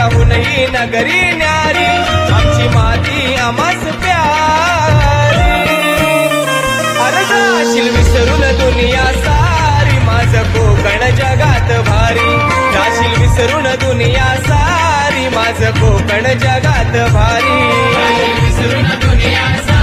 देशाहूनही नगरी न्यारी आमची माती आम्हास प्यारी अरे जाशील विसरून दुनिया सारी माझं कोकण जगात भारी जाशील विसरून दुनिया सारी माझं कोकण जगात भारी विसरून दुनिया